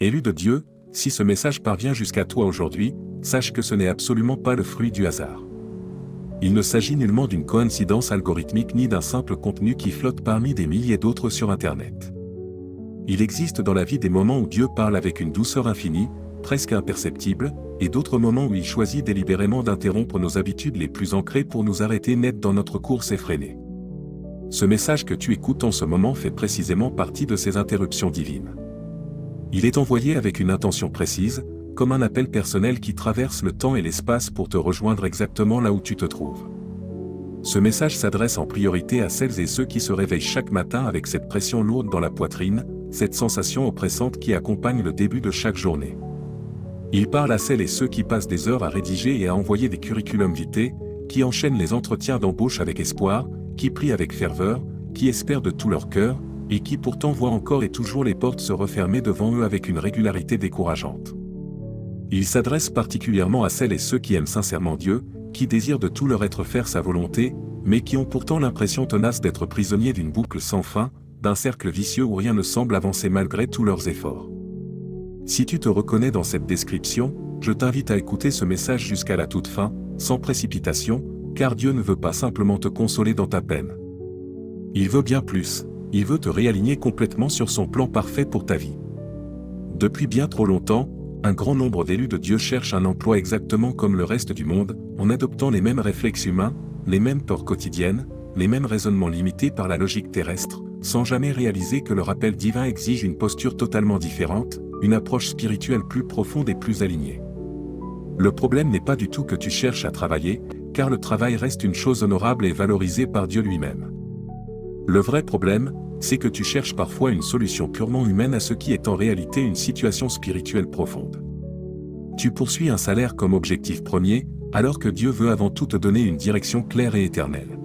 Élu de Dieu, si ce message parvient jusqu'à toi aujourd'hui, sache que ce n'est absolument pas le fruit du hasard. Il ne s'agit nullement d'une coïncidence algorithmique ni d'un simple contenu qui flotte parmi des milliers d'autres sur Internet. Il existe dans la vie des moments où Dieu parle avec une douceur infinie, presque imperceptible, et d'autres moments où il choisit délibérément d'interrompre nos habitudes les plus ancrées pour nous arrêter net dans notre course effrénée. Ce message que tu écoutes en ce moment fait précisément partie de ces interruptions divines. Il est envoyé avec une intention précise, comme un appel personnel qui traverse le temps et l'espace pour te rejoindre exactement là où tu te trouves. Ce message s'adresse en priorité à celles et ceux qui se réveillent chaque matin avec cette pression lourde dans la poitrine, cette sensation oppressante qui accompagne le début de chaque journée. Il parle à celles et ceux qui passent des heures à rédiger et à envoyer des curriculum vitae, qui enchaînent les entretiens d'embauche avec espoir, qui prient avec ferveur, qui espèrent de tout leur cœur, et qui pourtant voient encore et toujours les portes se refermer devant eux avec une régularité décourageante. Il s'adresse particulièrement à celles et ceux qui aiment sincèrement Dieu, qui désirent de tout leur être faire sa volonté, mais qui ont pourtant l'impression tenace d'être prisonniers d'une boucle sans fin, d'un cercle vicieux où rien ne semble avancer malgré tous leurs efforts. Si tu te reconnais dans cette description, je t'invite à écouter ce message jusqu'à la toute fin, sans précipitation, car Dieu ne veut pas simplement te consoler dans ta peine. Il veut bien plus, il veut te réaligner complètement sur son plan parfait pour ta vie. Depuis bien trop longtemps, un grand nombre d'élus de Dieu cherchent un emploi exactement comme le reste du monde, en adoptant les mêmes réflexes humains, les mêmes peurs quotidiennes, les mêmes raisonnements limités par la logique terrestre, sans jamais réaliser que leur appel divin exige une posture totalement différente, une approche spirituelle plus profonde et plus alignée. Le problème n'est pas du tout que tu cherches à travailler, car le travail reste une chose honorable et valorisée par Dieu lui-même. Le vrai problème, c'est que tu cherches parfois une solution purement humaine à ce qui est en réalité une situation spirituelle profonde. Tu poursuis un salaire comme objectif premier, alors que Dieu veut avant tout te donner une direction claire et éternelle.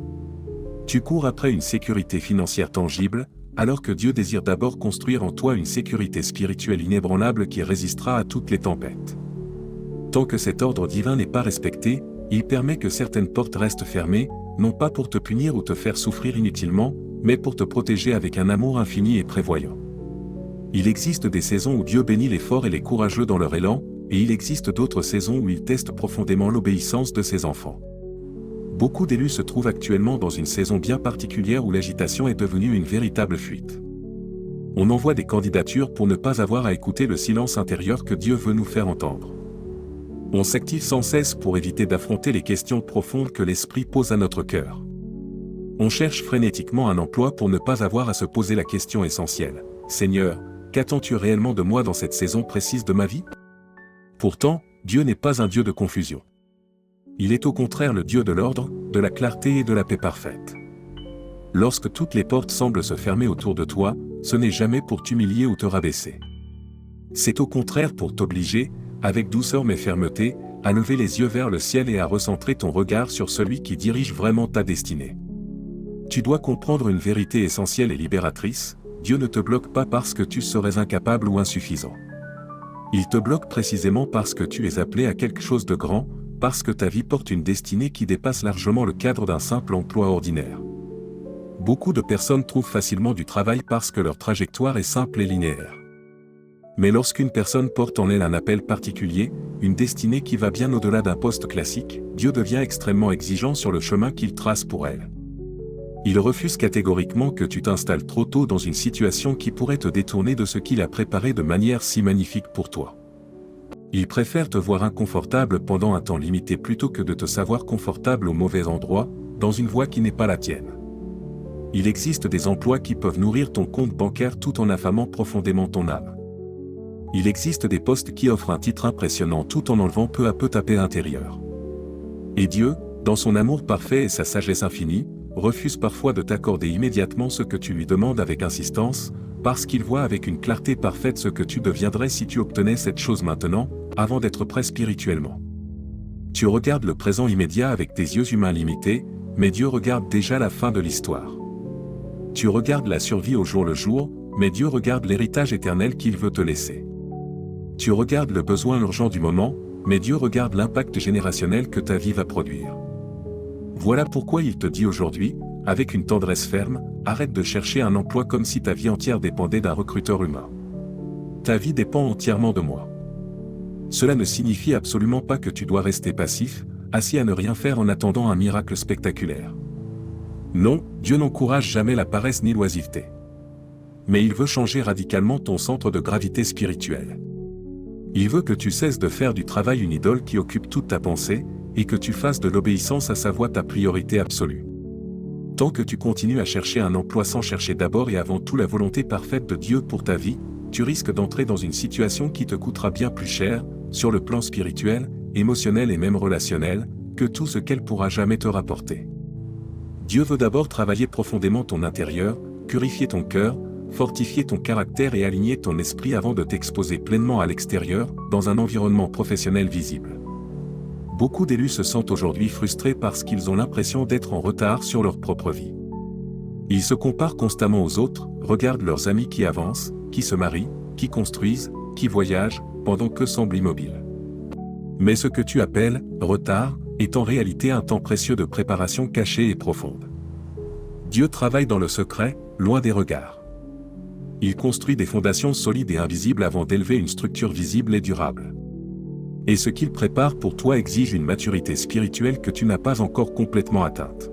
Tu cours après une sécurité financière tangible, alors que Dieu désire d'abord construire en toi une sécurité spirituelle inébranlable qui résistera à toutes les tempêtes. Tant que cet ordre divin n'est pas respecté, il permet que certaines portes restent fermées, non pas pour te punir ou te faire souffrir inutilement, mais pour te protéger avec un amour infini et prévoyant. Il existe des saisons où Dieu bénit les forts et les courageux dans leur élan, et il existe d'autres saisons où il teste profondément l'obéissance de ses enfants. Beaucoup d'élus se trouvent actuellement dans une saison bien particulière où l'agitation est devenue une véritable fuite. On envoie des candidatures pour ne pas avoir à écouter le silence intérieur que Dieu veut nous faire entendre. On s'active sans cesse pour éviter d'affronter les questions profondes que l'Esprit pose à notre cœur. On cherche frénétiquement un emploi pour ne pas avoir à se poser la question essentielle. « Seigneur, qu'attends-tu réellement de moi dans cette saison précise de ma vie ?» Pourtant, Dieu n'est pas un Dieu de confusion. Il est au contraire le Dieu de l'ordre, de la clarté et de la paix parfaite. Lorsque toutes les portes semblent se fermer autour de toi, ce n'est jamais pour t'humilier ou te rabaisser. C'est au contraire pour t'obliger, avec douceur mais fermeté, à lever les yeux vers le ciel et à recentrer ton regard sur celui qui dirige vraiment ta destinée. Tu dois comprendre une vérité essentielle et libératrice, Dieu ne te bloque pas parce que tu serais incapable ou insuffisant. Il te bloque précisément parce que tu es appelé à quelque chose de grand, parce que ta vie porte une destinée qui dépasse largement le cadre d'un simple emploi ordinaire. Beaucoup de personnes trouvent facilement du travail parce que leur trajectoire est simple et linéaire. Mais lorsqu'une personne porte en elle un appel particulier, une destinée qui va bien au-delà d'un poste classique, Dieu devient extrêmement exigeant sur le chemin qu'il trace pour elle. Il refuse catégoriquement que tu t'installes trop tôt dans une situation qui pourrait te détourner de ce qu'il a préparé de manière si magnifique pour toi. Il préfère te voir inconfortable pendant un temps limité plutôt que de te savoir confortable au mauvais endroit, dans une voie qui n'est pas la tienne. Il existe des emplois qui peuvent nourrir ton compte bancaire tout en affamant profondément ton âme. Il existe des postes qui offrent un titre impressionnant tout en enlevant peu à peu ta paix intérieure. Et Dieu, dans son amour parfait et sa sagesse infinie, refuse parfois de t'accorder immédiatement ce que tu lui demandes avec insistance, parce qu'il voit avec une clarté parfaite ce que tu deviendrais si tu obtenais cette chose maintenant, avant d'être prêt spirituellement. Tu regardes le présent immédiat avec tes yeux humains limités, mais Dieu regarde déjà la fin de l'histoire. Tu regardes la survie au jour le jour, mais Dieu regarde l'héritage éternel qu'il veut te laisser. Tu regardes le besoin urgent du moment, mais Dieu regarde l'impact générationnel que ta vie va produire. Voilà pourquoi il te dit aujourd'hui, avec une tendresse ferme, arrête de chercher un emploi comme si ta vie entière dépendait d'un recruteur humain. Ta vie dépend entièrement de moi. Cela ne signifie absolument pas que tu dois rester passif, assis à ne rien faire en attendant un miracle spectaculaire. Non, Dieu n'encourage jamais la paresse ni l'oisiveté. Mais il veut changer radicalement ton centre de gravité spirituelle. Il veut que tu cesses de faire du travail une idole qui occupe toute ta pensée, et que tu fasses de l'obéissance à sa voix ta priorité absolue. Tant que tu continues à chercher un emploi sans chercher d'abord et avant tout la volonté parfaite de Dieu pour ta vie, tu risques d'entrer dans une situation qui te coûtera bien plus cher, sur le plan spirituel, émotionnel et même relationnel, que tout ce qu'elle pourra jamais te rapporter. Dieu veut d'abord travailler profondément ton intérieur, purifier ton cœur, fortifier ton caractère et aligner ton esprit avant de t'exposer pleinement à l'extérieur, dans un environnement professionnel visible. Beaucoup d'élus se sentent aujourd'hui frustrés parce qu'ils ont l'impression d'être en retard sur leur propre vie. Ils se comparent constamment aux autres, regardent leurs amis qui avancent, qui se marient, qui construisent, qui voyagent, pendant qu'eux semblent immobiles. Mais ce que tu appelles « retard » est en réalité un temps précieux de préparation cachée et profonde. Dieu travaille dans le secret, loin des regards. Il construit des fondations solides et invisibles avant d'élever une structure visible et durable. Et ce qu'il prépare pour toi exige une maturité spirituelle que tu n'as pas encore complètement atteinte.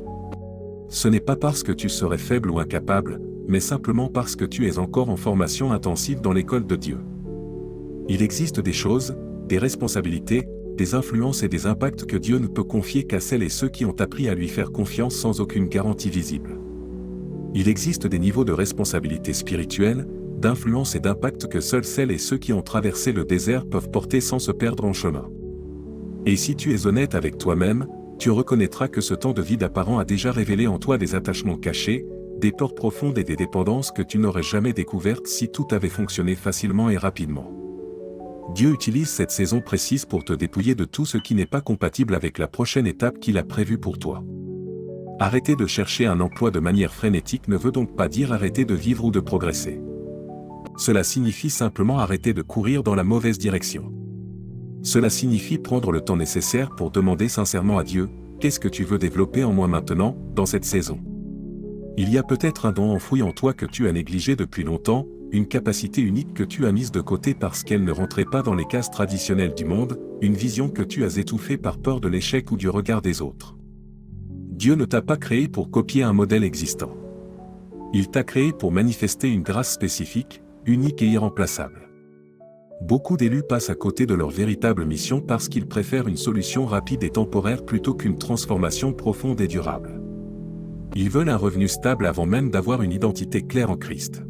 Ce n'est pas parce que tu serais faible ou incapable, mais simplement parce que tu es encore en formation intensive dans l'école de Dieu. Il existe des choses, des responsabilités, des influences et des impacts que Dieu ne peut confier qu'à celles et ceux qui ont appris à lui faire confiance sans aucune garantie visible. Il existe des niveaux de responsabilité spirituelle, d'influence et d'impact que seuls celles et ceux qui ont traversé le désert peuvent porter sans se perdre en chemin. Et si tu es honnête avec toi-même, tu reconnaîtras que ce temps de vide apparent a déjà révélé en toi des attachements cachés, des peurs profondes et des dépendances que tu n'aurais jamais découvertes si tout avait fonctionné facilement et rapidement. Dieu utilise cette saison précise pour te dépouiller de tout ce qui n'est pas compatible avec la prochaine étape qu'il a prévue pour toi. Arrêter de chercher un emploi de manière frénétique ne veut donc pas dire arrêter de vivre ou de progresser. Cela signifie simplement arrêter de courir dans la mauvaise direction. Cela signifie prendre le temps nécessaire pour demander sincèrement à Dieu, qu'est-ce que tu veux développer en moi maintenant, dans cette saison? Il y a peut-être un don enfoui en toi que tu as négligé depuis longtemps, une capacité unique que tu as mise de côté parce qu'elle ne rentrait pas dans les cases traditionnelles du monde, une vision que tu as étouffée par peur de l'échec ou du regard des autres. Dieu ne t'a pas créé pour copier un modèle existant. Il t'a créé pour manifester une grâce spécifique, unique et irremplaçable. Beaucoup d'élus passent à côté de leur véritable mission parce qu'ils préfèrent une solution rapide et temporaire plutôt qu'une transformation profonde et durable. Ils veulent un revenu stable avant même d'avoir une identité claire en Christ.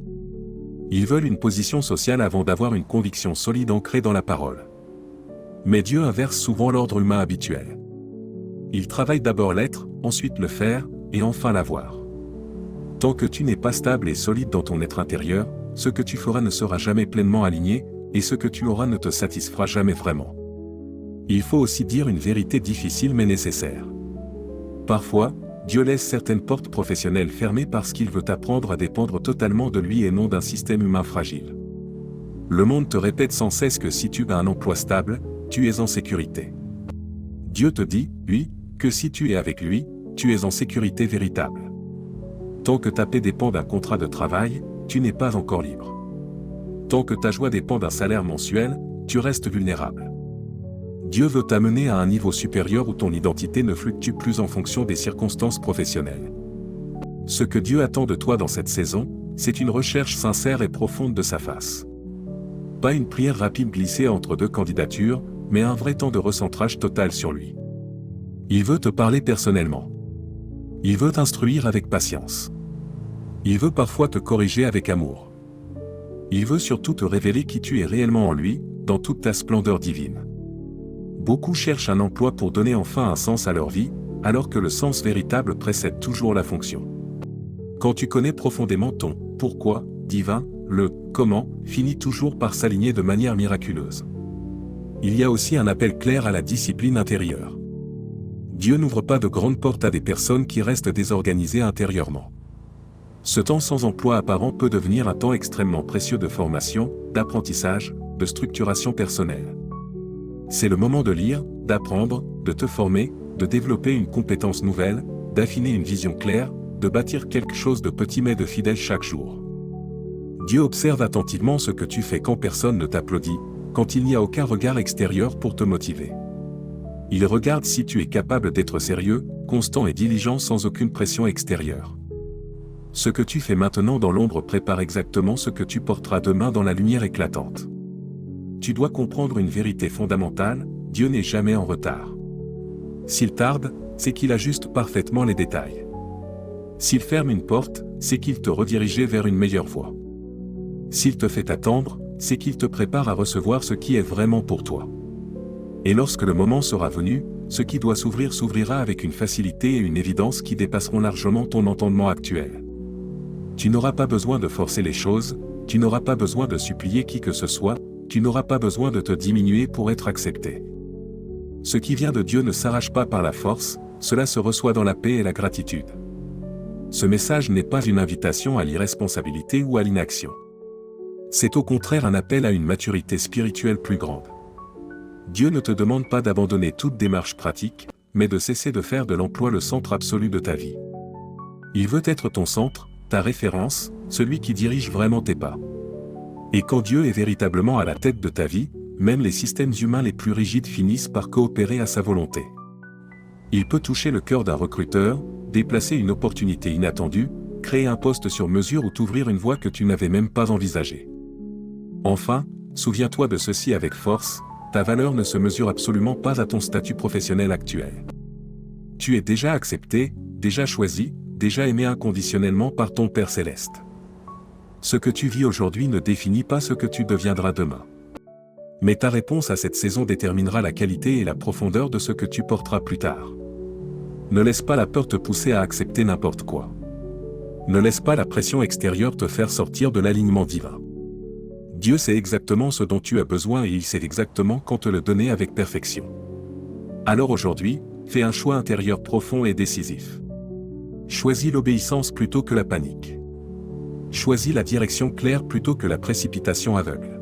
Ils veulent une position sociale avant d'avoir une conviction solide ancrée dans la parole. Mais Dieu inverse souvent l'ordre humain habituel. Il travaille d'abord l'être, ensuite le faire, et enfin l'avoir. Tant que tu n'es pas stable et solide dans ton être intérieur, ce que tu feras ne sera jamais pleinement aligné, et ce que tu auras ne te satisfera jamais vraiment. Il faut aussi dire une vérité difficile mais nécessaire. Parfois, Dieu laisse certaines portes professionnelles fermées parce qu'il veut t'apprendre à dépendre totalement de lui et non d'un système humain fragile. Le monde te répète sans cesse que si tu as un emploi stable, tu es en sécurité. Dieu te dit, oui, que si tu es avec lui, tu es en sécurité véritable. Tant que ta paix dépend d'un contrat de travail, tu n'es pas encore libre. Tant que ta joie dépend d'un salaire mensuel, tu restes vulnérable. Dieu veut t'amener à un niveau supérieur où ton identité ne fluctue plus en fonction des circonstances professionnelles. Ce que Dieu attend de toi dans cette saison, c'est une recherche sincère et profonde de sa face. Pas une prière rapide glissée entre deux candidatures, mais un vrai temps de recentrage total sur lui. Il veut te parler personnellement. Il veut t'instruire avec patience. Il veut parfois te corriger avec amour. Il veut surtout te révéler qui tu es réellement en lui, dans toute ta splendeur divine. Beaucoup cherchent un emploi pour donner enfin un sens à leur vie, alors que le sens véritable précède toujours la fonction. Quand tu connais profondément ton « pourquoi » divin, le « comment » finit toujours par s'aligner de manière miraculeuse. Il y a aussi un appel clair à la discipline intérieure. Dieu n'ouvre pas de grandes portes à des personnes qui restent désorganisées intérieurement. Ce temps sans emploi apparent peut devenir un temps extrêmement précieux de formation, d'apprentissage, de structuration personnelle. C'est le moment de lire, d'apprendre, de te former, de développer une compétence nouvelle, d'affiner une vision claire, de bâtir quelque chose de petit mais de fidèle chaque jour. Dieu observe attentivement ce que tu fais quand personne ne t'applaudit, quand il n'y a aucun regard extérieur pour te motiver. Il regarde si tu es capable d'être sérieux, constant et diligent sans aucune pression extérieure. Ce que tu fais maintenant dans l'ombre prépare exactement ce que tu porteras demain dans la lumière éclatante. Tu dois comprendre une vérité fondamentale, Dieu n'est jamais en retard. S'il tarde, c'est qu'il ajuste parfaitement les détails. S'il ferme une porte, c'est qu'il te redirigeait vers une meilleure voie. S'il te fait attendre, c'est qu'il te prépare à recevoir ce qui est vraiment pour toi. Et lorsque le moment sera venu, ce qui doit s'ouvrir s'ouvrira avec une facilité et une évidence qui dépasseront largement ton entendement actuel. Tu n'auras pas besoin de forcer les choses, tu n'auras pas besoin de supplier qui que ce soit, tu n'auras pas besoin de te diminuer pour être accepté. Ce qui vient de Dieu ne s'arrache pas par la force, cela se reçoit dans la paix et la gratitude. Ce message n'est pas une invitation à l'irresponsabilité ou à l'inaction. C'est au contraire un appel à une maturité spirituelle plus grande. Dieu ne te demande pas d'abandonner toute démarche pratique, mais de cesser de faire de l'emploi le centre absolu de ta vie. Il veut être ton centre, ta référence, celui qui dirige vraiment tes pas. Et quand Dieu est véritablement à la tête de ta vie, même les systèmes humains les plus rigides finissent par coopérer à sa volonté. Il peut toucher le cœur d'un recruteur, déplacer une opportunité inattendue, créer un poste sur mesure ou t'ouvrir une voie que tu n'avais même pas envisagée. Enfin, souviens-toi de ceci avec force, ta valeur ne se mesure absolument pas à ton statut professionnel actuel. Tu es déjà accepté, déjà choisi, déjà aimé inconditionnellement par ton Père céleste. Ce que tu vis aujourd'hui ne définit pas ce que tu deviendras demain. Mais ta réponse à cette saison déterminera la qualité et la profondeur de ce que tu porteras plus tard. Ne laisse pas la peur te pousser à accepter n'importe quoi. Ne laisse pas la pression extérieure te faire sortir de l'alignement divin. Dieu sait exactement ce dont tu as besoin et il sait exactement quand te le donner avec perfection. Alors aujourd'hui, fais un choix intérieur profond et décisif. Choisis l'obéissance plutôt que la panique. Choisis la direction claire plutôt que la précipitation aveugle.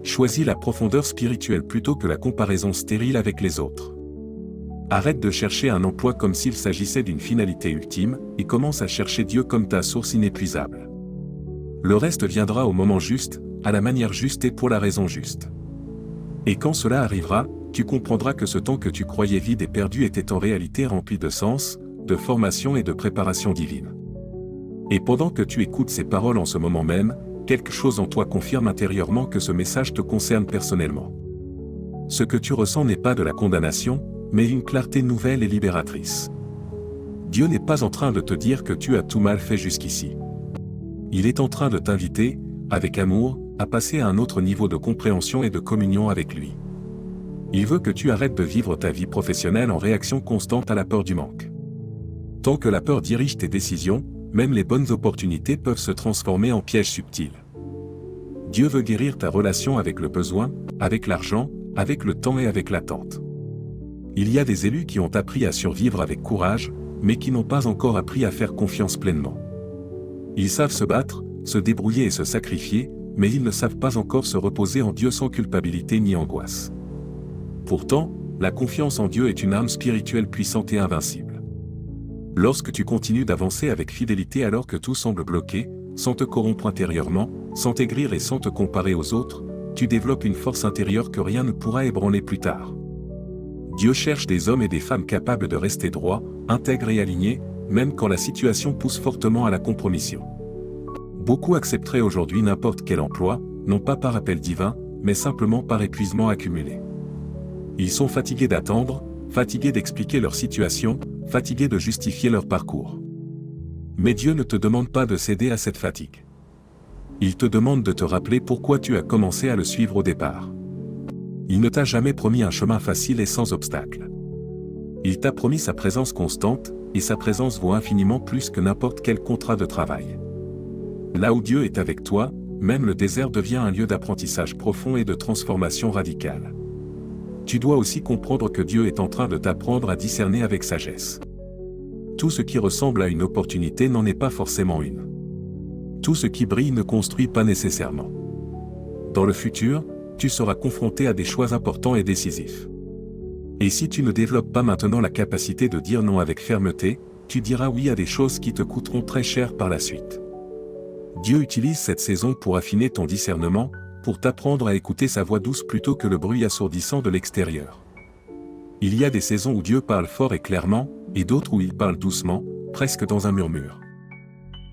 Choisis la profondeur spirituelle plutôt que la comparaison stérile avec les autres. Arrête de chercher un emploi comme s'il s'agissait d'une finalité ultime, et commence à chercher Dieu comme ta source inépuisable. Le reste viendra au moment juste, à la manière juste et pour la raison juste. Et quand cela arrivera, tu comprendras que ce temps que tu croyais vide et perdu était en réalité rempli de sens, de formation et de préparation divine. Et pendant que tu écoutes ces paroles en ce moment même, quelque chose en toi confirme intérieurement que ce message te concerne personnellement. Ce que tu ressens n'est pas de la condamnation, mais une clarté nouvelle et libératrice. Dieu n'est pas en train de te dire que tu as tout mal fait jusqu'ici. Il est en train de t'inviter, avec amour, à passer à un autre niveau de compréhension et de communion avec lui. Il veut que tu arrêtes de vivre ta vie professionnelle en réaction constante à la peur du manque. Tant que la peur dirige tes décisions, même les bonnes opportunités peuvent se transformer en pièges subtils. Dieu veut guérir ta relation avec le besoin, avec l'argent, avec le temps et avec l'attente. Il y a des élus qui ont appris à survivre avec courage, mais qui n'ont pas encore appris à faire confiance pleinement. Ils savent se battre, se débrouiller et se sacrifier, mais ils ne savent pas encore se reposer en Dieu sans culpabilité ni angoisse. Pourtant, la confiance en Dieu est une arme spirituelle puissante et invincible. Lorsque tu continues d'avancer avec fidélité alors que tout semble bloqué, sans te corrompre intérieurement, sans t'aigrir et sans te comparer aux autres, tu développes une force intérieure que rien ne pourra ébranler plus tard. Dieu cherche des hommes et des femmes capables de rester droits, intègres et alignés, même quand la situation pousse fortement à la compromission. Beaucoup accepteraient aujourd'hui n'importe quel emploi, non pas par appel divin, mais simplement par épuisement accumulé. Ils sont fatigués d'attendre, fatigués d'expliquer leur situation, fatigués de justifier leur parcours. Mais Dieu ne te demande pas de céder à cette fatigue. Il te demande de te rappeler pourquoi tu as commencé à le suivre au départ. Il ne t'a jamais promis un chemin facile et sans obstacles. Il t'a promis sa présence constante, et sa présence vaut infiniment plus que n'importe quel contrat de travail. Là où Dieu est avec toi, même le désert devient un lieu d'apprentissage profond et de transformation radicale. Tu dois aussi comprendre que Dieu est en train de t'apprendre à discerner avec sagesse. Tout ce qui ressemble à une opportunité n'en est pas forcément une. Tout ce qui brille ne construit pas nécessairement. Dans le futur, tu seras confronté à des choix importants et décisifs. Et si tu ne développes pas maintenant la capacité de dire non avec fermeté, tu diras oui à des choses qui te coûteront très cher par la suite. Dieu utilise cette saison pour affiner ton discernement, pour t'apprendre à écouter sa voix douce plutôt que le bruit assourdissant de l'extérieur. Il y a des saisons où Dieu parle fort et clairement, et d'autres où il parle doucement, presque dans un murmure.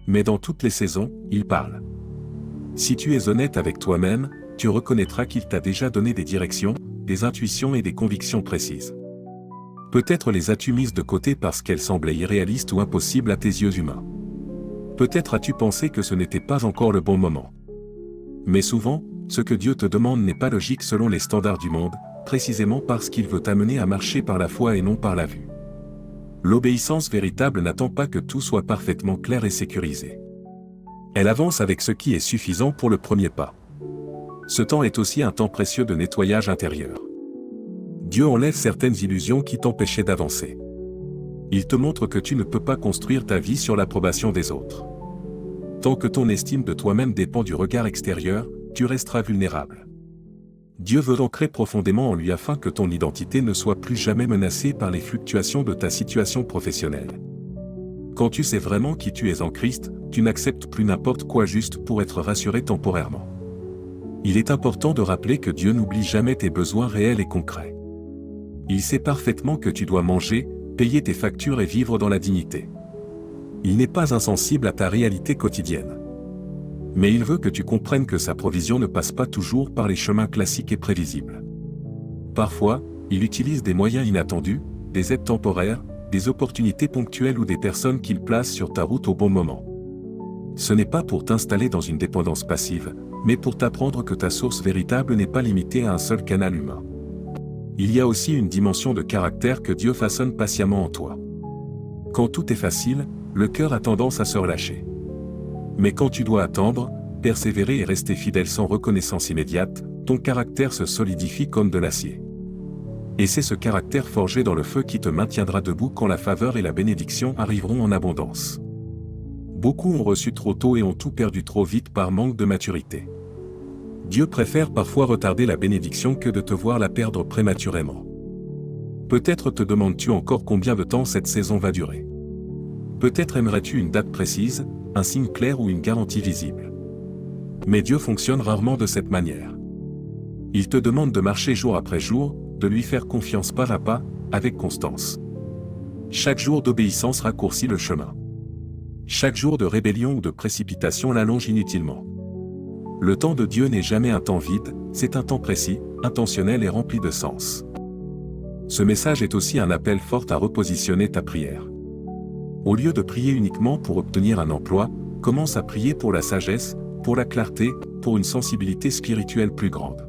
Mais dans toutes les saisons, il parle. Si tu es honnête avec toi-même, tu reconnaîtras qu'il t'a déjà donné des directions, des intuitions et des convictions précises. Peut-être les as-tu mises de côté parce qu'elles semblaient irréalistes ou impossibles à tes yeux humains. Peut-être as-tu pensé que ce n'était pas encore le bon moment. Mais souvent, ce que Dieu te demande n'est pas logique selon les standards du monde, précisément parce qu'il veut t'amener à marcher par la foi et non par la vue. L'obéissance véritable n'attend pas que tout soit parfaitement clair et sécurisé. Elle avance avec ce qui est suffisant pour le premier pas. Ce temps est aussi un temps précieux de nettoyage intérieur. Dieu enlève certaines illusions qui t'empêchaient d'avancer. Il te montre que tu ne peux pas construire ta vie sur l'approbation des autres. Tant que ton estime de toi-même dépend du regard extérieur, tu resteras vulnérable. Dieu veut ancrer profondément en lui afin que ton identité ne soit plus jamais menacée par les fluctuations de ta situation professionnelle. Quand tu sais vraiment qui tu es en Christ, tu n'acceptes plus n'importe quoi juste pour être rassuré temporairement. Il est important de rappeler que Dieu n'oublie jamais tes besoins réels et concrets. Il sait parfaitement que tu dois manger, payer tes factures et vivre dans la dignité. Il n'est pas insensible à ta réalité quotidienne. Mais il veut que tu comprennes que sa provision ne passe pas toujours par les chemins classiques et prévisibles. Parfois, il utilise des moyens inattendus, des aides temporaires, des opportunités ponctuelles ou des personnes qu'il place sur ta route au bon moment. Ce n'est pas pour t'installer dans une dépendance passive, mais pour t'apprendre que ta source véritable n'est pas limitée à un seul canal humain. Il y a aussi une dimension de caractère que Dieu façonne patiemment en toi. Quand tout est facile, le cœur a tendance à se relâcher. Mais quand tu dois attendre, persévérer et rester fidèle sans reconnaissance immédiate, ton caractère se solidifie comme de l'acier. Et c'est ce caractère forgé dans le feu qui te maintiendra debout quand la faveur et la bénédiction arriveront en abondance. Beaucoup ont reçu trop tôt et ont tout perdu trop vite par manque de maturité. Dieu préfère parfois retarder la bénédiction que de te voir la perdre prématurément. Peut-être te demandes-tu encore combien de temps cette saison va durer. Peut-être aimerais-tu une date précise, un signe clair ou une garantie visible. Mais Dieu fonctionne rarement de cette manière. Il te demande de marcher jour après jour, de lui faire confiance pas à pas, avec constance. Chaque jour d'obéissance raccourcit le chemin. Chaque jour de rébellion ou de précipitation l'allonge inutilement. Le temps de Dieu n'est jamais un temps vide, c'est un temps précis, intentionnel et rempli de sens. Ce message est aussi un appel fort à repositionner ta prière. Au lieu de prier uniquement pour obtenir un emploi, commence à prier pour la sagesse, pour la clarté, pour une sensibilité spirituelle plus grande.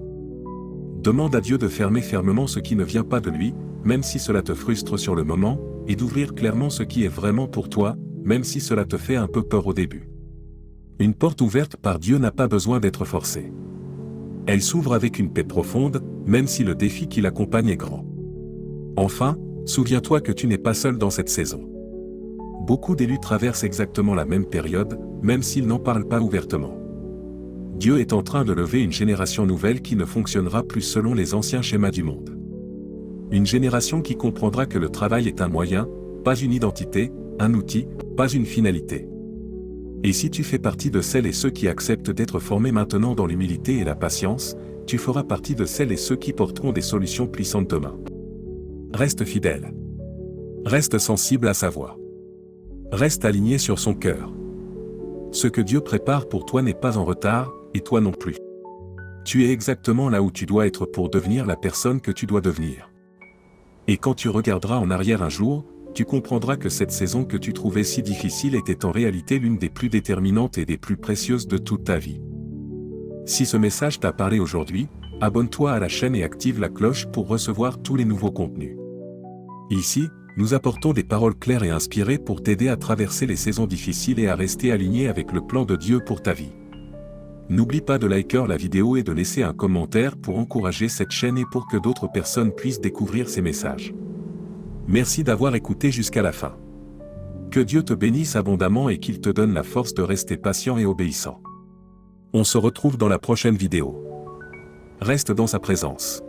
Demande à Dieu de fermer fermement ce qui ne vient pas de lui, même si cela te frustre sur le moment, et d'ouvrir clairement ce qui est vraiment pour toi, même si cela te fait un peu peur au début. Une porte ouverte par Dieu n'a pas besoin d'être forcée. Elle s'ouvre avec une paix profonde, même si le défi qui l'accompagne est grand. Enfin, souviens-toi que tu n'es pas seul dans cette saison. Beaucoup d'élus traversent exactement la même période, même s'ils n'en parlent pas ouvertement. Dieu est en train de lever une génération nouvelle qui ne fonctionnera plus selon les anciens schémas du monde. Une génération qui comprendra que le travail est un moyen, pas une identité, un outil, pas une finalité. Et si tu fais partie de celles et ceux qui acceptent d'être formés maintenant dans l'humilité et la patience, tu feras partie de celles et ceux qui porteront des solutions puissantes demain. Reste fidèle. Reste sensible à sa voix. Reste aligné sur son cœur. Ce que Dieu prépare pour toi n'est pas en retard, et toi non plus. Tu es exactement là où tu dois être pour devenir la personne que tu dois devenir. Et quand tu regarderas en arrière un jour, tu comprendras que cette saison que tu trouvais si difficile était en réalité l'une des plus déterminantes et des plus précieuses de toute ta vie. Si ce message t'a parlé aujourd'hui, abonne-toi à la chaîne et active la cloche pour recevoir tous les nouveaux contenus. Ici, nous apportons des paroles claires et inspirées pour t'aider à traverser les saisons difficiles et à rester aligné avec le plan de Dieu pour ta vie. N'oublie pas de liker la vidéo et de laisser un commentaire pour encourager cette chaîne et pour que d'autres personnes puissent découvrir ces messages. Merci d'avoir écouté jusqu'à la fin. Que Dieu te bénisse abondamment et qu'il te donne la force de rester patient et obéissant. On se retrouve dans la prochaine vidéo. Reste dans sa présence.